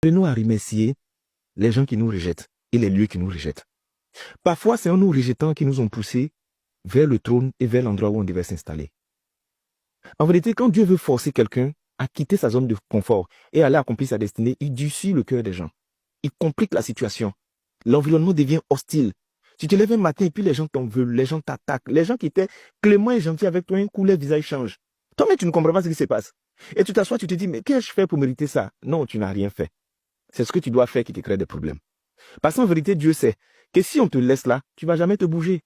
Apprenons à remercier les gens qui nous rejettent et les lieux qui nous rejettent. Parfois, c'est en nous rejetant qu'ils nous ont poussés vers le trône et vers l'endroit où on devait s'installer. En vérité, quand Dieu veut forcer quelqu'un à quitter sa zone de confort et aller accomplir sa destinée, il durcit le cœur des gens. Il complique la situation. L'environnement devient hostile. Tu te lèves un matin et puis les gens t'en veulent, les gens t'attaquent. Les gens qui étaient cléments et gentils avec toi, un coup, leur visage change. Toi-même, tu ne comprends pas ce qui se passe. Et tu t'assois, tu te dis, mais qu'ai-je fait pour mériter ça? Non, tu n'as rien fait. C'est ce que tu dois faire qui te crée des problèmes. Parce qu'en vérité, Dieu sait que si on te laisse là, tu ne vas jamais te bouger.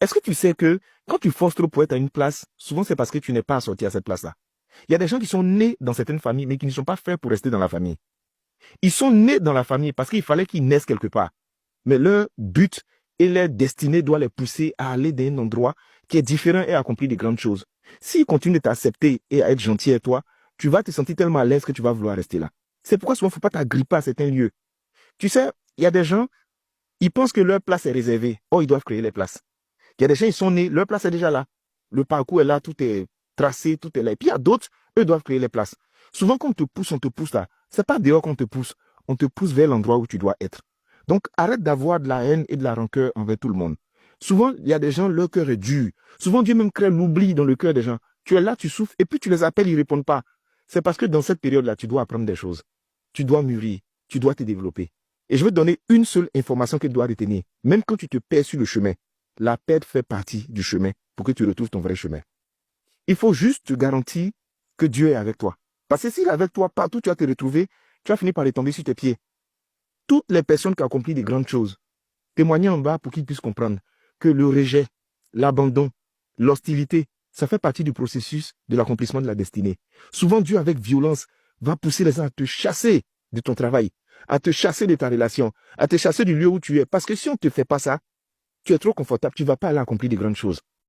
Est-ce que tu sais que quand tu forces trop pour être à une place, souvent c'est parce que tu n'es pas assorti à cette place-là. Il y a des gens qui sont nés dans certaines familles, mais qui ne sont pas faits pour rester dans la famille. Ils sont nés dans la famille parce qu'il fallait qu'ils naissent quelque part. Mais leur but et leur destinée doit les pousser à aller dans un endroit qui est différent et à accomplir de grandes choses. S'ils continuent de t'accepter et à être gentils avec toi, tu vas te sentir tellement à l'aise que tu vas vouloir rester là. C'est pourquoi souvent il ne faut pas t'agripper à certains lieux. Tu sais, il y a des gens, ils pensent que leur place est réservée. Or, ils doivent créer les places. Il y a des gens, ils sont nés, leur place est déjà là. Le parcours est là, tout est tracé, tout est là. Et puis il y a d'autres, eux doivent créer les places. Souvent, quand on te pousse là. C'est pas dehors qu'on te pousse. On te pousse vers l'endroit où tu dois être. Donc, arrête d'avoir de la haine et de la rancœur envers tout le monde. Souvent, il y a des gens, leur cœur est dur. Souvent, Dieu même crée l'oubli dans le cœur des gens. Tu es là, tu souffres, et puis tu les appelles, ils ne répondent pas. C'est parce que dans cette période-là, tu dois apprendre des choses. Tu dois mûrir, tu dois te développer. Et je vais te donner une seule information que tu dois retenir. Même quand tu te perds sur le chemin, la perte fait partie du chemin pour que tu retrouves ton vrai chemin. Il faut juste te garantir que Dieu est avec toi. Parce que s'il est avec toi, partout où tu vas te retrouver, tu vas finir par retomber sur tes pieds. Toutes les personnes qui ont accompli des grandes choses, témoignez en bas pour qu'ils puissent comprendre que le rejet, l'abandon, l'hostilité, ça fait partie du processus de l'accomplissement de la destinée. Souvent, Dieu, avec violence, va pousser les gens à te chasser de ton travail, à te chasser de ta relation, à te chasser du lieu où tu es. Parce que si on ne te fait pas ça, tu es trop confortable, tu ne vas pas aller accomplir de grandes choses.